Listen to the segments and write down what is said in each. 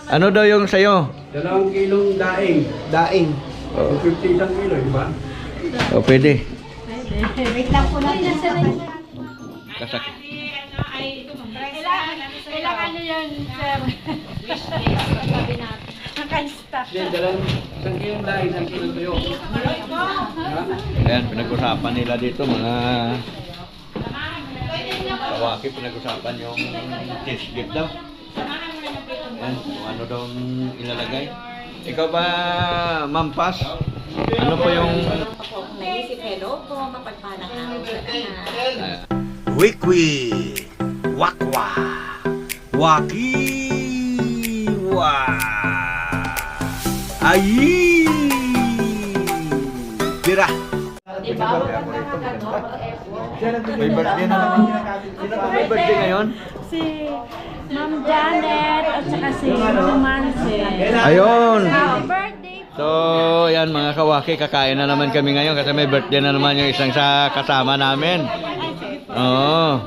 Ano daw yung sayo? 2 kilong daing. Daing. Oh. 50 isang kilo, di ba? O, pwede. Wait lang po natin. Kasakit. Ilang ano yan, sir? Sabi natin. Naka-stop. Hindi, 1 kilong daing, 1 kilong tuyo. Ayan, pinag-usapan nila dito mga kawaki, pinag-usapan yung cheese gift daw. Ayan, kung ano daw ilalagay. Ikaw ba, Ma'am Paz? Ano po yung... Naisip, hello po, mapagpalang araw sa lahat. Wikwi. Wakwa. Wakiwa. Ayi. Tira. May birthday na naman. Sino ba may birthday ngayon? Si Ma'am Janet at saka si Romance. Ayun! Happy birthday! So, yan mga kawaki, kakain na naman kami ngayon kasi may birthday na naman yung isang sa kasama namin. Oo.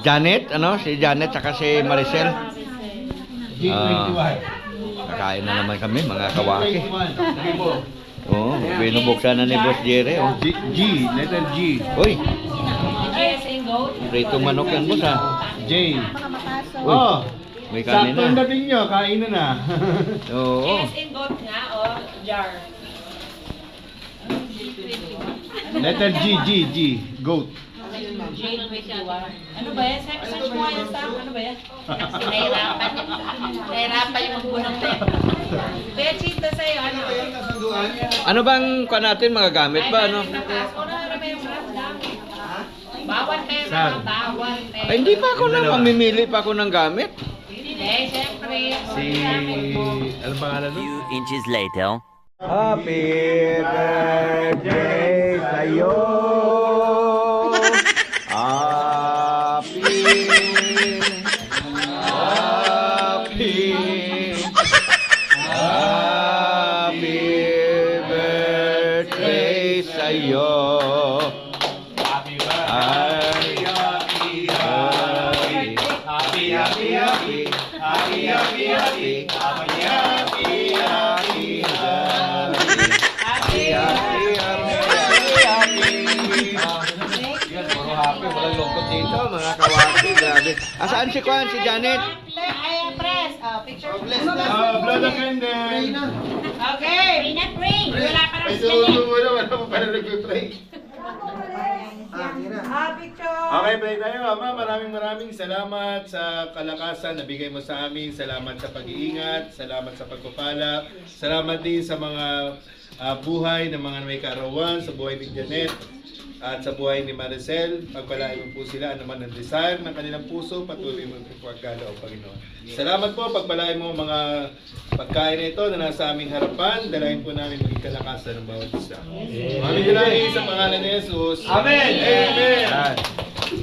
Janet, ano? Si Janet saka si Maricel. Kakain na naman kami mga kawaki. Oo, binubuksan na ni Boss Jerry. Oh. G. Letter G. Uy! Prito manok yan, boss ha. J. Uy, may kanin Saktong na. dating nyo, kain na na. Oo. goat nga o jar? Letter G, G, G. Goat. J21. Ano ba yan? Search mo nga yan, Sam. Ano ba yan? Nahirapan. Nahirapan yung magbunang na yan. Kaya chita sa'yo, ano? Ano bang kuha natin, mga gamit ba? Ano? Bawal kayo mga bawal. Ay, hindi pa ako na mamimili pa ako ng gamit. Hindi, siyempre. Si... Ano pangalan nun? Few inches later. Happy birthday sa'yo. Happy. Happy birthday sa'yo. Walang lungkot dito, mga kawaki, grabe. Asaan si Kwan, si Janet? Ay, press. Picture. Blood of candle. Okay. Rina, pray. Wala pa rin Wala pa pala nag-pray. picture. Okay, pray tayo. Ama, maraming salamat sa kalakasan na bigay mo sa amin. Salamat sa pag-iingat. Salamat sa pagpapala. Salamat din sa mga buhay ng mga may kaarawan, sa buhay ni Janet at sa buhay ni Maricel. Pagpalain mo po sila naman ng desire ng kanilang puso. Patuloy mo po pagkala o Panginoon. Salamat po. Pagpalain mo mga pagkain na ito na nasa aming harapan. Dalahin po namin maging kalakasan ng bawat isa. Aming dalahin sa pangalan ni Jesus. Amen! Amen! Yan.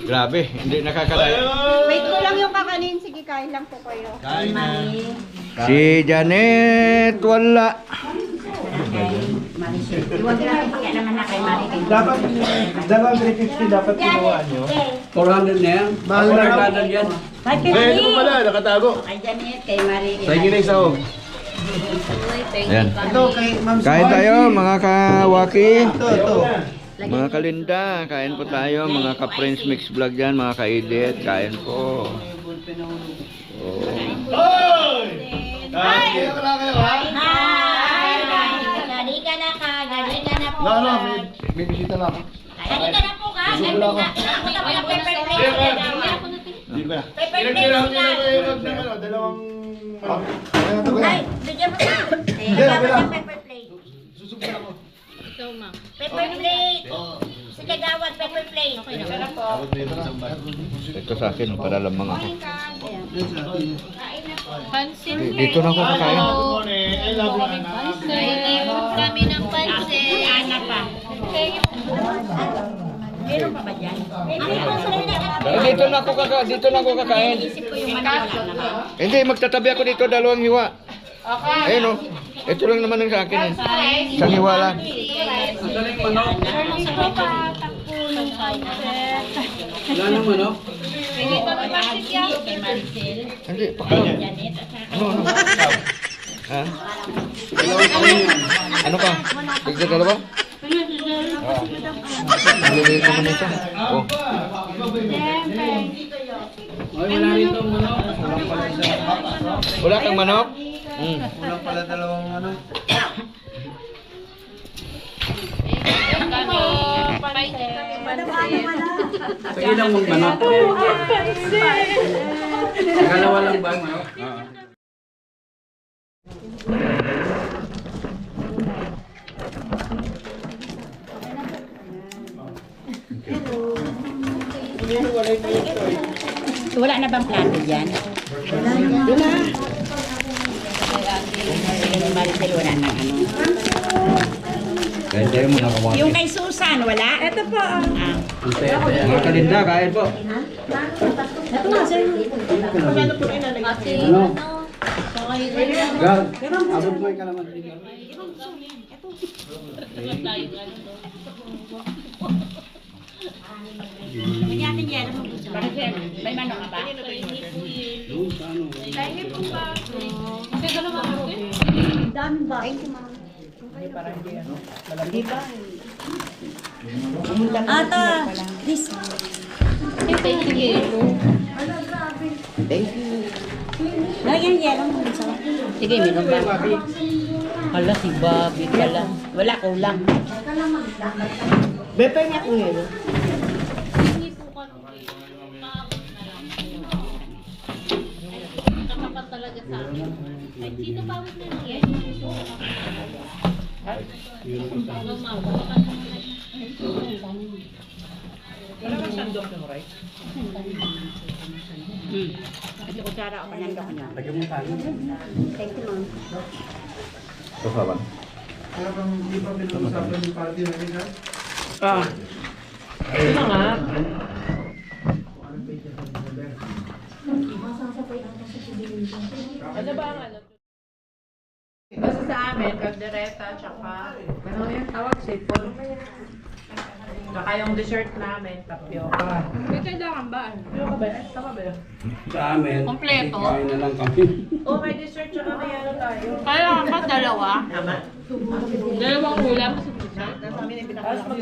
Grabe, hindi nakakalain. Wait ko lang yung kakanin. Sige, kain lang po kayo. Kain na. Si Janet, wala. Huwag lang pakialaman na kay Maricel. Dapat, 350 dapat kinuha nyo. 400 na yan. Mahal na raw. yan. Kay Eh, ito pala, nakatago. Kay Janet, kay Maricel. Sa inyo na yung sahog. Yan. Ito, kay Ma'am Kain tayo, mga kawaki. Ito. Mga kalinda, kain po tayo. Mga ka-Prince Mix Vlog yan, mga ka-edit. Kain po. Oh. Hi! Wala kayo, ha? Hi! Gali ka na ka, gali ka na po. No, may bisita lang ako. Gali ka na po ka. Gali ka na. Punta mo ng pepper plate. Hindi ba? Pepper plate Pinagkirahan na. nyo na kayo ng dalawang... Ay, bigyan mo ka. Dapat ng pepper plate. Susubukan ako. Pepper plate. Sige, gawad, pepper plate. Ito sa akin, para lamang ako. Pansin. Dito na ako kakain. Good morning. I love you, Anak. Kami ng pansin. Ana pa. Meron pa ba dyan? Dito na ako kakain. Isip ko yung manok. Hindi, magtatabi ako dito, dalawang hiwa. Okay. Ayun o. Ito lang naman ang sa akin eh. Isang hiwa lang. Sa baba, takpo ng Wala nang manok. Hindi pa may pansit yan. Kay Maricel. Hindi, pakawin. Janet at saka. Ano? Ha? Ano ka? Tigil ka na ba? Naliliit naman ito. Oh. Wala rin itong manok. Wala kang manok? Kulang pala dalawang manok. Sige lang mong manok. Dalawa lang ba ang manok? Wala na bang plato dyan? Wala. Maricel, wala na ano. Kaya tayo muna kawan. Yung kay Susan, wala? Ito po. Mga kalinda, kain po. Ito nga, sir. Ano? Gal, abot mo yung kalaman. Manyatin yan. Bakit sir? May manok ka ba? Doon sa ano? Dami ba? Thank you, ma'am. Ata, this. Thank you. Lagyan yelo mo sa. Sige, meron ba? Hala, si Bobby pala. Wala, kulang. Bepe niya kung yelo. Katapat talaga sa akin. Ay, sino pawit na niya? Wala ba sandok ng rice? Kasi kutsara ako nandok niya. Lagyan mo tayo. Thank you, ma'am. Kasaban. Kaya bang hindi pa pinag-usapan yung party na nila? Ano nga? Ano ba ang ano? Basta sa amin, kaldereta, tsaka, ano yung tawag, sipon. Tsaka yung dessert namin, tapioca. May kailangan ba? Tapioca ba? Tama ba yun? Sa amin. Kompleto. Kain na lang kami. Oh, may dessert tsaka may ano tayo. Kailangan ba dalawa? Tama. Dalawang ulam sa dessert.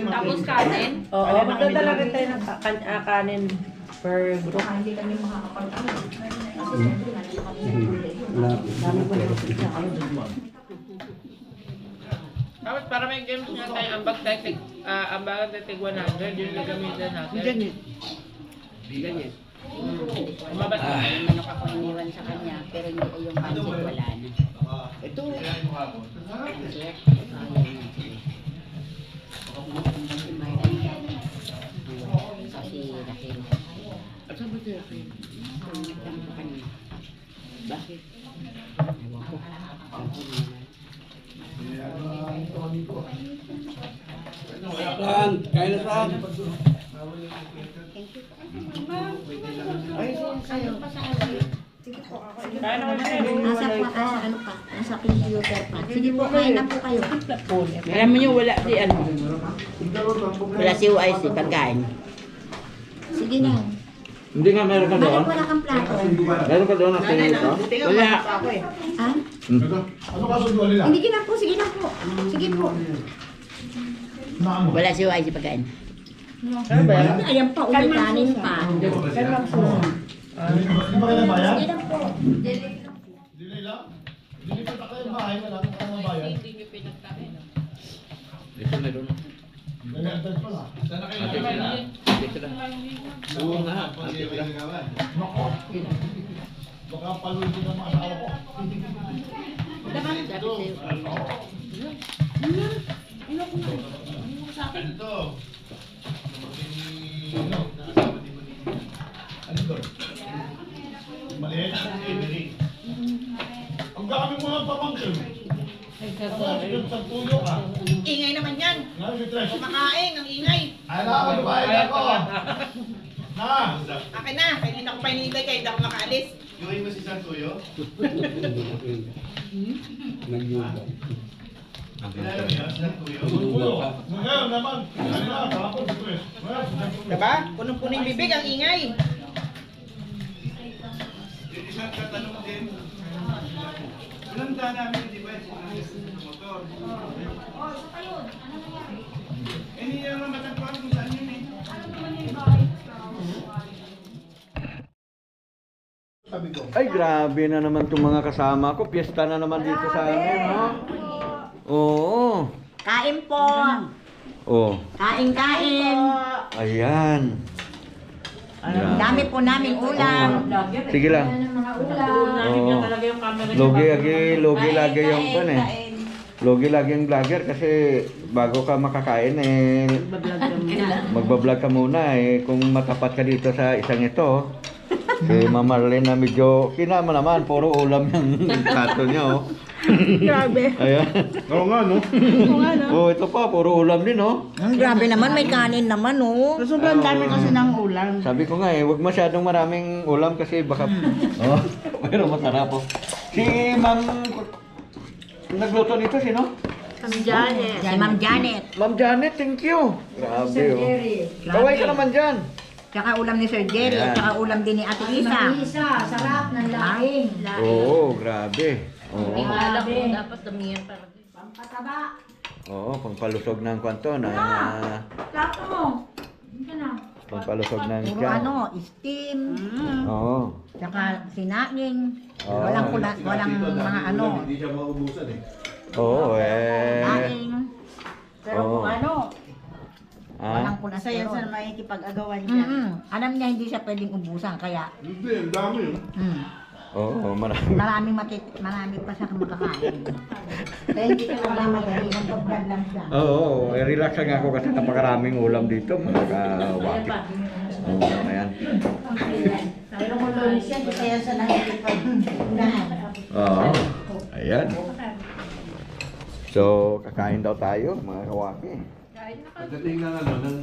Tapos kanin? Oo, magdadala rin tayo ng kanin per group. Tapos para may games nga tayo, ambag tayo, ambagan tayo tig 100, yun yung gamitin natin. Ganyan. Ganyan. Umabas na. May manok ako iniwan sa kanya, pero hindi ko yung pansit, wala na. Ito. Pansit. Kasi dahil. Saan ba tayo kayo? Bakit? Ewan ko. Saan? Kain na saan? Kaya naman siya. Ano pa? Nasa computer pa. Sige po, kain na po kayo. Alam mo nyo, wala si ano. Wala si UIC pagkain. Sige na. Hindi nga meron ka doon? Bakit wala kang plato? Meron ka doon ang tingin ko? Wala. Ha? Ano kasundo nila? Hindi na po, sige na po. Sige po. Wala si UIC pagkain. Ayan pa, ulikanin pa. Hindi ba kayo bayan? Sige na po. Dili lang? Dili pa kayo bahay, wala kang kang bayan. Hindi nyo pinagkain. Dito na doon. Nag-advance pa lang. Sana kayo Ate sila. Ate sila. Oo nga. Ate sila. Nako. Baka paluin ko ng mga asawa ko. Ito. Ano doon? Maliit na Emily. Ang dami mo ng pamangkin. Sa tuyo ka. Ingay naman yan. Ngayon, Mitres. Kumakain, ang ingay. Ay, nakakalibayan ako. Na! Akin na, kaya hindi na ako pa hinihintay kaya hindi ako makaalis. Gawin mo si Santuyo? Nagyuga. Kilala mo yan, Santuyo? Santuyo. Ngayon naman, kanina, kahapon, Mitres. Diba? Punong-puning bibig, ang ingay. isang katanong din. Ilang daan namin yung device sa motor. Eh, hindi naman matagpuan kung saan yun eh. Sabi ko. Ay, grabe na naman itong mga kasama ko. Piyesta na naman dito sa amin, no? Oo. Kain po. Oh, Kain. ayan. Ang dami po namin ulam. Sige lang. Namin yan talaga yung camera niya. Logi lagi yung pan eh. Logi lagi yung vlogger kasi bago ka makakain eh, magbablog ka muna eh. Kung matapat ka dito sa isang ito, si Mama Marlene na medyo kinama naman, puro ulam yung kato niya oh. Grabe. Ayan. Oo nga, no? Oh, ito pa, puro ulam din oh. Ang grabe naman, may kanin naman oh. Sobrang dami kasi ng ulam. Sabi ko nga eh, huwag masyadong maraming ulam kasi baka... Oh, pero masarap po. Si Ma'am... Nagluto nito, sino? Si Ma'am Janet. Ma'am Janet, thank you. Grabe oh. Kaway ka naman dyan. Tsaka ulam ni Sir Jerry. Ayan. Tsaka ulam din ni Ate Isa. sarap ng laing. Oo, grabe. Oo. Alam ko, dapat damihan para. Pampataba. Oo, pangpalusog ng kwanto na... Plato mo. Hindi na. Pangpalusog ng Puro tiyan. ano, steam. Oo. Tsaka sinaing. Oo. Walang mga ano. Hindi siya maubusan eh. Oo, eh... Daing. Pero Oo. kung ano, Ah, Walang Masaya sa kolesterol. makikipag-agawan dyan. Alam niya hindi siya pwedeng ubusan. Kaya Hindi, ang dami yun. oo, marami. marami pa siya makakain. Kaya hindi ka nagmamadali. Nagpa-vlog lang siya. Oo, relax lang ako kasi napakaraming ulam dito, mga kawakit. Oo, ayan. pero kung lunis yan, Masaya sa nakikipag-agawan. Oo, ayan. So, kakain daw tayo, mga kawaki. Pagdating ng ano, ng